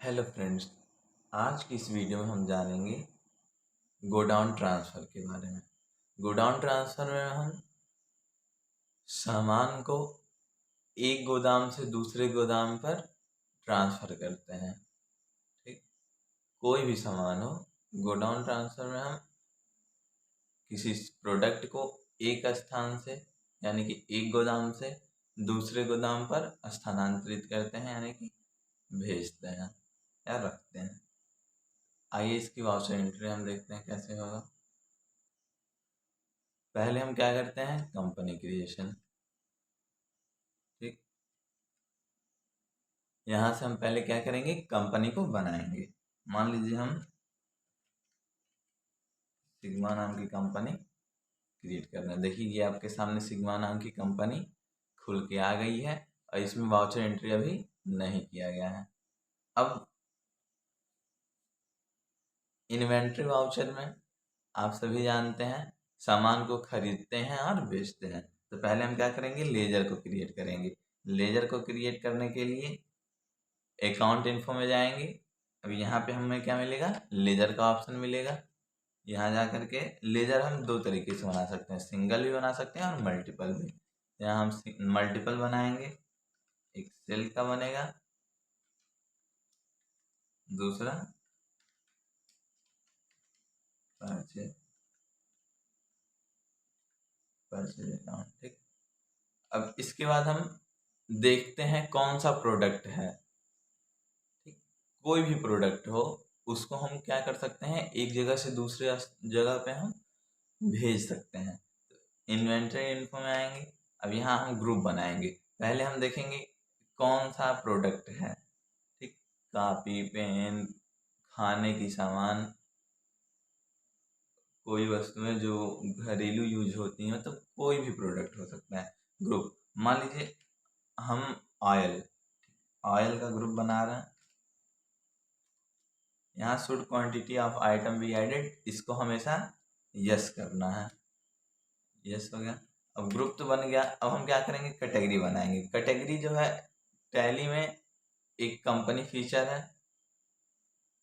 Hello friends, आज की इस वीडियो में हम जानेंगे गोडाउन ट्रांसफ़र के बारे में। गोडाउन ट्रांसफ़र में हम सामान को एक गोदाम से दूसरे गोदाम पर ट्रांसफ़र करते हैं। ठीक, कोई भी सामान हो, गोडाउन ट्रांसफ़र में हम किसी प्रोडक्ट को एक स्थान से यानी कि एक गोदाम से दूसरे गोदाम पर स्थानांतरित करते हैं, यानी कि भेजते हैं या रखते हैं। आइए इसकी वाउचर एंट्री हम देखते हैं कैसे होगा। पहले हम क्या करते हैं, कंपनी क्रिएशन। ठीक, यहाँ से हम पहले क्या करेंगे, कंपनी को बनाएंगे। मान लीजिए हम सिग्मा नाम की कंपनी क्रिएट कर रहे हैं। देखिए ये आपके सामने सिग्मा नाम की कंपनी खुल के आ गई है और इसमें वाउचर एंट्री अभी नहीं किया गया है। अब इन्वेंट्री वाउचर में आप सभी जानते हैं सामान को खरीदते हैं और बेचते हैं। तो पहले हम क्या करेंगे, लेजर को क्रिएट करेंगे। लेजर को क्रिएट करने के लिए अकाउंट इन्फो में जाएंगे। अब यहाँ पे हमें क्या मिलेगा, लेजर का ऑप्शन मिलेगा। यहाँ जा करके लेजर हम दो तरीके से बना सकते हैं, सिंगल भी बना सकते हैं और मल्टीपल भी। यहाँ हम मल्टीपल बनाएंगे, एक सेल का बनेगा, दूसरा परचेज अकाउंट। ठीक, अब इसके बाद हम देखते हैं कौन सा प्रोडक्ट है। ठीक, कोई भी प्रोडक्ट हो उसको हम क्या कर सकते हैं, एक जगह से दूसरे जगह पे हम भेज सकते हैं। इन्वेंटरी इन्फो में आएंगे। अब यहाँ हम ग्रुप बनाएंगे। पहले हम देखेंगे कौन सा प्रोडक्ट है। ठीक, कापी, पेन, खाने की सामान, कोई वस्तुएं जो घरेलू यूज होती हैं, मतलब कोई भी प्रोडक्ट हो सकता है। ग्रुप, मान लीजिए हम ऑयल ऑयल का ग्रुप बना रहे हैं। यहाँ should quantity of item be added, इसको हमेशा यस करना है। यस हो गया। अब ग्रुप तो बन गया। अब हम क्या करेंगे, कैटेगरी बनाएंगे। कैटेगरी जो है टैली में एक कंपनी फीचर है।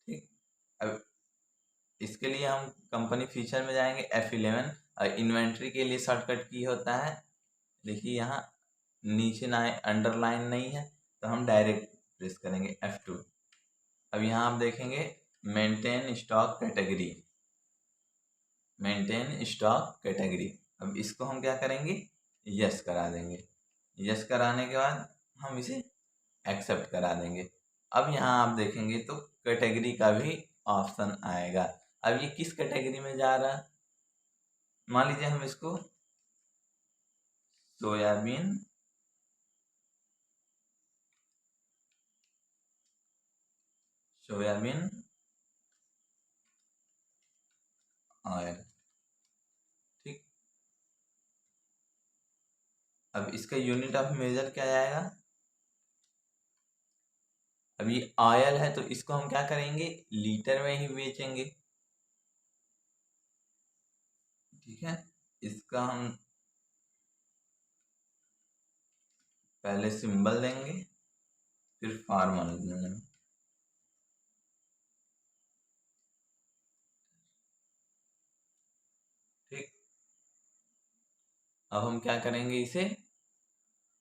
ठीक, अब इसके लिए हम कंपनी फीचर में जाएंगे, F11। और इन्वेंट्री के लिए शॉर्टकट की होता है, देखिए यहाँ नीचे ना अंडरलाइन नहीं है तो हम डायरेक्ट प्रेस करेंगे F2। अब यहाँ आप देखेंगे maintain stock category, maintain stock category. अब इसको हम क्या करेंगे, यस करा देंगे। यस कराने के बाद हम इसे एक्सेप्ट करा देंगे। अब यहाँ आप देखेंगे तो कैटेगरी का भी ऑप्शन आएगा। अब ये किस कैटेगरी में जा रहा है, मान लीजिए हम इसको सोयाबीन ऑयल। ठीक, अब इसका यूनिट ऑफ मेजर क्या आएगा। अब ये ऑयल है तो इसको हम क्या करेंगे, लीटर में ही बेचेंगे। ठीक है, इसका हम पहले सिंबल देंगे, फिर फार्मूला देंगे। ठीक, अब हम क्या करेंगे, इसे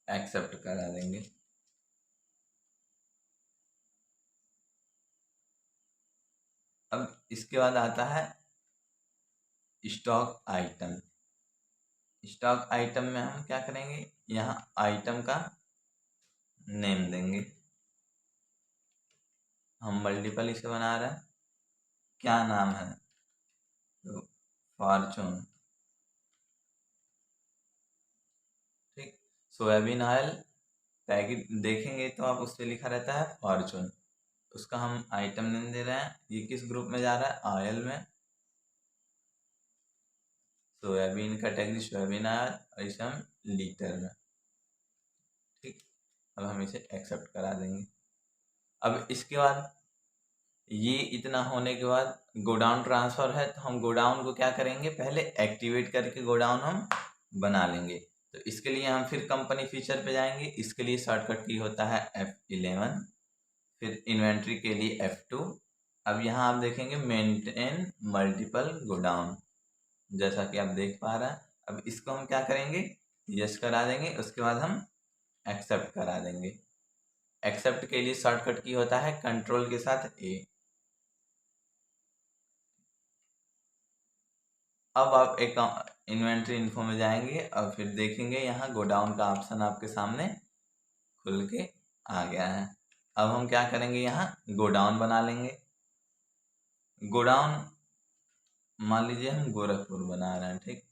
एक्सेप्ट करा देंगे। अब इसके बाद आता है स्टॉक आइटम। स्टॉक आइटम में हम क्या करेंगे, यहाँ आइटम का नेम देंगे। हम मल्टीपल इसे बना रहे हैं, क्या नाम है, तो फॉर्चून। ठीक, सोयाबीन ऑयल पैकेट देखेंगे तो आप उस पर लिखा रहता है फॉर्चून, उसका हम आइटम नेम दे रहे हैं। ये किस ग्रुप में जा रहा है, ऑयल में। सोयाबीन कैटेगरी सोयाबीन ऑयल और इसे हम लीटर में। ठीक, अब हम इसे एक्सेप्ट करा देंगे। अब इसके बाद ये इतना होने के बाद गोडाउन ट्रांसफ़र है तो हम गोडाउन को क्या करेंगे, पहले एक्टिवेट करके गोडाउन हम बना लेंगे। तो इसके लिए हम फिर कंपनी फीचर पे जाएंगे। इसके लिए शॉर्टकट की होता है F11। फिर इन्वेंट्री के लिए F2। अब यहाँ आप देखेंगे मेंटेन मल्टीपल गोडाउन, जैसा कि आप देख पा रहे हैं। अब इसको हम क्या करेंगे, यस करा देंगे, उसके बाद हम एक्सेप्ट करा देंगे। एक्सेप्ट के लिए शॉर्टकट की होता है कंट्रोल के साथ A। अब आप एक इन्वेंट्री इन्फो में जाएंगे और फिर देखेंगे यहाँ गोडाउन का ऑप्शन आपके सामने खुल के आ गया है। अब हम क्या करेंगे, यहाँ गोडाउन बना लेंगे। गोडाउन मान लीजिए हम गोरखपुर बना रहे हैं, ठीक।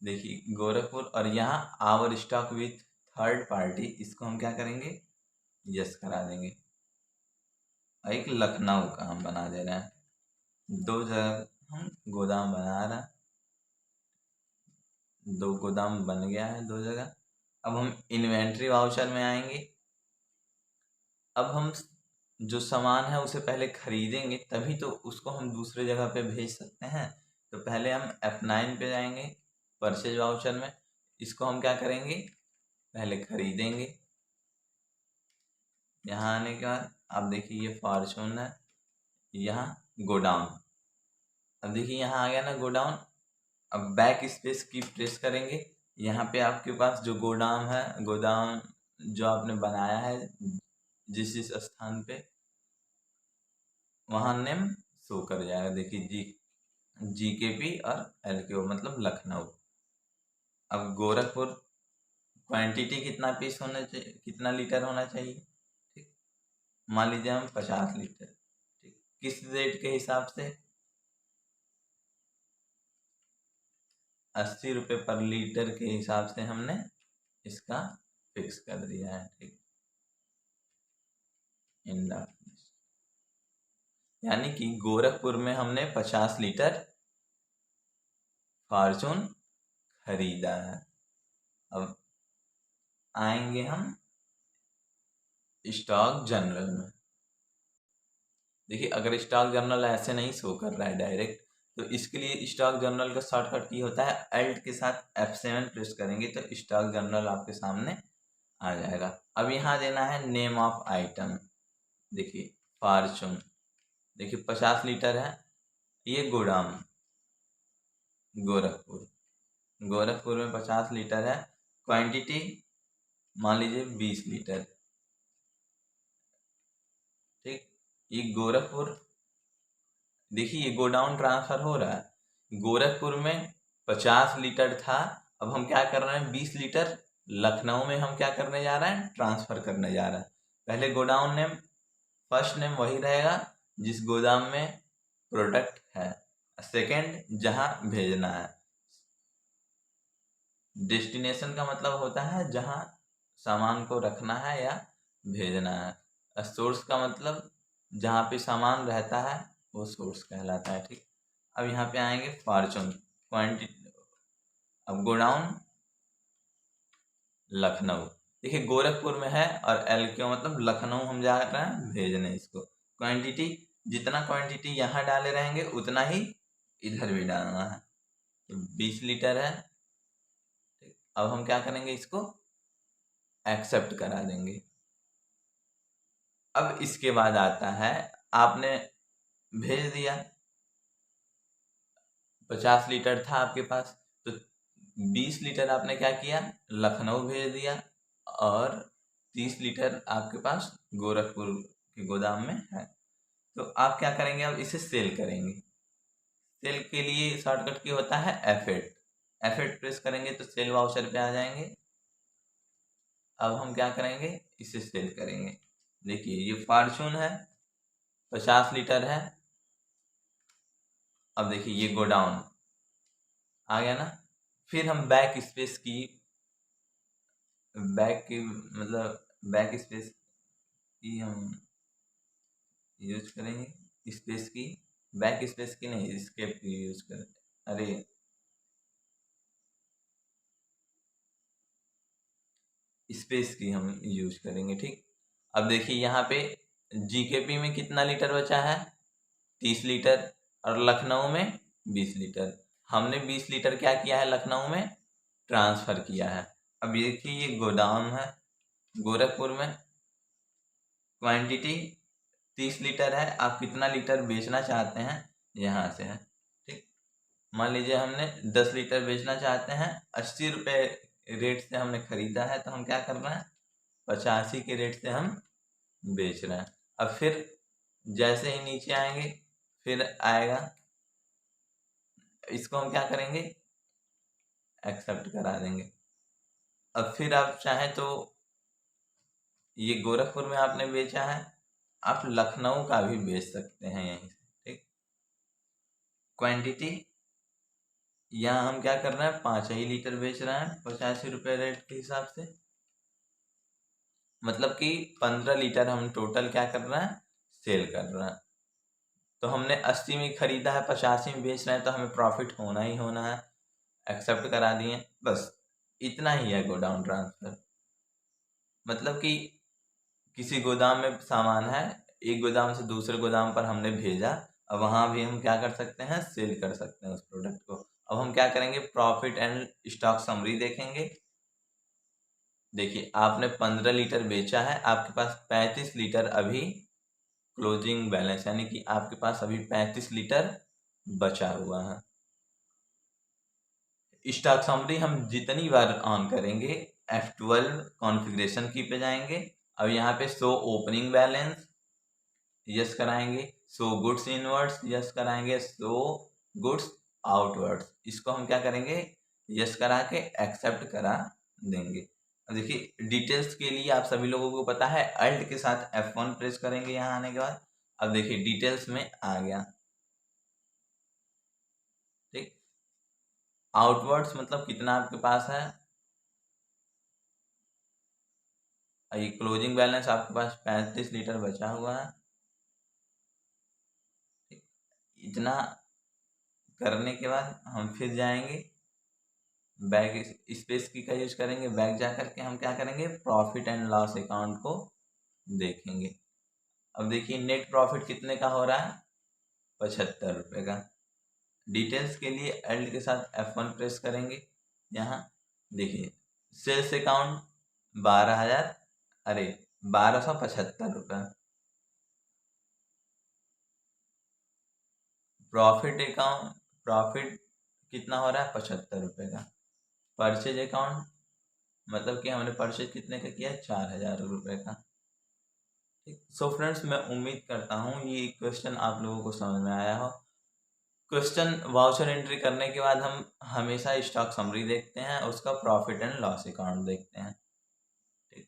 देखिए गोरखपुर, और यहाँ our stock with third party, इसको हम क्या करेंगे, यस करा देंगे। एक लखनऊ का हम बना दे रहे हैं, 2 जगह हम गोदाम बना रहे हैं, 2 गोदाम बन गया है 2 जगह। अब हम इन्वेंट्री वाउचर में आएंगे। अब हम जो सामान है उसे पहले खरीदेंगे, तभी तो उसको हम दूसरे जगह पे भेज सकते हैं। तो पहले हम F9 पे जाएंगे परचेज वाउचर में। इसको हम क्या करेंगे, पहले खरीदेंगे। यहाँ आने के बाद आप देखिए ये फॉर्चून है, यहाँ गोडाउन। अब देखिए यहाँ आ गया ना गोडाउन। अब बैक स्पेस की प्रेस करेंगे। यहाँ पे आपके पास जो गोदाम है, गोदाम जो आपने बनाया है जिस स्थान पे, वहाँ नेम शो कर जाएगा। देखिए GKP और LKO मतलब लखनऊ। अब गोरखपुर क्वांटिटी कितना पीस होना चाहिए, कितना लीटर होना चाहिए, ठीक। मान लीजिए हम 50 लीटर, ठीक। किस रेट के हिसाब से, 80 रुपये पर लीटर के हिसाब से हमने इसका फिक्स कर दिया है, ठीक। यानी कि गोरखपुर में हमने 50 लीटर फॉर्चून खरीदा है। अब आएंगे हम स्टॉक जनरल में। देखिए अगर स्टॉक जनरल ऐसे नहीं शो कर रहा है डायरेक्ट, तो इसके लिए स्टॉक जनरल का शॉर्टकट की होता है अल्ट के साथ F7 प्रेस करेंगे तो स्टॉक जनरल आपके सामने आ जाएगा। अब यहाँ देना है नेम ऑफ आइटम। देखिए फॉर्चून, देखिए 50 लीटर है, ये गोदाम गोरखपुर में 50 लीटर है। क्वांटिटी मान लीजिए 20 लीटर, ठीक। ये गोरखपुर, देखिए ये गोडाउन ट्रांसफर हो रहा है। गोरखपुर में 50 लीटर था, अब हम क्या कर रहे हैं, 20 लीटर लखनऊ में हम क्या करने जा रहे हैं, ट्रांसफर करने जा रहे हैं। पहले गोडाउन नेम, फर्स्ट नेम वही रहेगा जिस गोदाम में प्रोडक्ट है, सेकंड जहां भेजना है। डेस्टिनेशन का मतलब होता है जहां सामान को रखना है या भेजना है। सोर्स का मतलब जहाँ पे सामान रहता है वो सोर्स कहलाता है, ठीक। अब यहाँ पे आएंगे फॉर्चून क्वांटिटी। अब गोडाउन लखनऊ, देखिए गोरखपुर में है और LKO मतलब लखनऊ हम जा रहे हैं भेजने इसको। क्वांटिटी, जितना क्वांटिटी यहाँ डाले रहेंगे उतना ही इधर भी डालना है। तो 20 लीटर है, ठीक। अब हम क्या करेंगे, इसको एक्सेप्ट करा देंगे। अब इसके बाद आता है, आपने भेज दिया, 50 लीटर था आपके पास, तो 20 लीटर आपने क्या किया, लखनऊ भेज दिया, और 30 लीटर आपके पास गोरखपुर के गोदाम में है। तो आप क्या करेंगे, अब इसे सेल करेंगे। सेल के लिए शॉर्टकट की होता है F8 प्रेस करेंगे तो सेल वाउचर पे आ जाएंगे। अब हम क्या करेंगे, इसे सेल करेंगे। देखिए ये फॉर्चून है, 50 लीटर है। अब देखिए ये गोडाउन आ गया ना। फिर हम बैक स्पेस की हम यूज करेंगे, स्पेस की, बैक स्पेस की नहीं, एस्केप की यूज करें। अरे स्पेस की हम यूज करेंगे, ठीक। अब देखिए यहाँ पे GKP में कितना लीटर बचा है, 30 लीटर, और लखनऊ में 20 लीटर। हमने 20 लीटर क्या किया है, लखनऊ में ट्रांसफर किया है। अब देखिए ये गोदाम है गोरखपुर में, क्वांटिटी 30 लीटर है, आप कितना लीटर बेचना चाहते हैं यहाँ से है। ठीक, मान लीजिए हमने 10 लीटर बेचना चाहते हैं, 80 रुपये रेट से हमने खरीदा है, तो हम क्या कर रहे हैं, 85 के रेट से हम बेच रहे हैं। अब फिर जैसे ही नीचे आएंगे फिर आएगा, इसको हम क्या करेंगे, एक्सेप्ट करा देंगे। अब फिर आप चाहें तो ये गोरखपुर में आपने बेचा है, आप लखनऊ का भी बेच सकते हैं यहीं से। ठीक, क्वांटिटी यहाँ हम क्या कर रहे हैं, 5 ही लीटर बेच रहे हैं 85 रुपये रेट के हिसाब से, मतलब कि 15 लीटर हम टोटल क्या कर रहे हैं, सेल कर रहे हैं। तो हमने 80 में खरीदा है, 85 में बेच रहे हैं, तो हमें प्रॉफिट होना ही होना है। एक्सेप्ट करा दिए, बस इतना ही है गोडाउन ट्रांसफर। मतलब कि किसी गोदाम में सामान है, एक गोदाम से दूसरे गोदाम पर हमने भेजा, अब वहाँ भी हम क्या कर सकते हैं, सेल कर सकते हैं उस प्रोडक्ट को। अब हम क्या करेंगे, प्रॉफिट एंड स्टॉक समरी देखेंगे। देखिए आपने 15 लीटर बेचा है, आपके पास 35 लीटर अभी क्लोजिंग बैलेंस, यानी कि आपके पास अभी 35 लीटर बचा हुआ है। स्टॉक समरी हम जितनी बार ऑन करेंगे, F12 कॉन्फ़िगरेशन की पे जाएंगे। अब यहाँ पे शो ओपनिंग बैलेंस यस कराएंगे, शो गुड्स इनवर्ड्स यस कराएंगे, शो गुड्स आउटवर्ड्स, इसको हम क्या करेंगे, यस करा के एक्सेप्ट करा देंगे। अब देखिए डिटेल्स के लिए आप सभी लोगों को पता है, अल्ट के साथ F1 प्रेस करेंगे यहाँ आने के बाद। अब देखिए डिटेल्स में आ गया। ठीक, आउटवर्ड्स मतलब कितना आपके पास है, ये क्लोजिंग बैलेंस आपके पास 35 लीटर बचा हुआ है। इतना करने के बाद हम फिर जाएंगे, बैक स्पेस की का यूज करेंगे, बैक जा करके हम क्या करेंगे, प्रॉफिट एंड लॉस अकाउंट को देखेंगे। अब देखिए नेट प्रॉफिट कितने का हो रहा है, 75 रुपये का। डिटेल्स के लिए एल्ड के साथ F1 प्रेस करेंगे। यहाँ देखिए सेल्स अकाउंट 12,000, अरे 1275 रुपये। प्रॉफिट अकाउंट, प्रॉफिट कितना हो रहा है, 75 रुपये का। परचेज अकाउंट मतलब कि हमने परचेज कितने का किया, 4,000 रुपये का। ठीक, सो फ्रेंड्स मैं उम्मीद करता हूँ ये क्वेश्चन आप लोगों को समझ में आया हो। क्वेश्चन वाउचर एंट्री करने के बाद हम हमेशा स्टॉक समरी देखते हैं, उसका प्रॉफिट एंड लॉस अकाउंट देखते हैं। ठीक,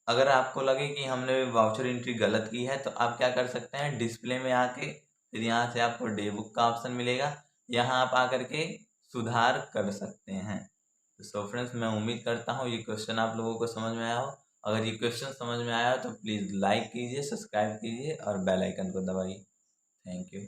अगर आपको लगे कि हमने वाउचर एंट्री गलत की है, तो आप क्या कर सकते हैं, डिस्प्ले में आके फिर यहाँ से आपको डे बुक का ऑप्शन मिलेगा, यहाँ आप आकर के सुधार कर सकते हैं। तो सो फ्रेंड्स मैं उम्मीद करता हूँ ये क्वेश्चन आप लोगों को समझ में आया हो। अगर ये क्वेश्चन समझ में आया हो तो प्लीज़ लाइक कीजिए, सब्सक्राइब कीजिए और बेल आइकन को दबाइए। Thank you.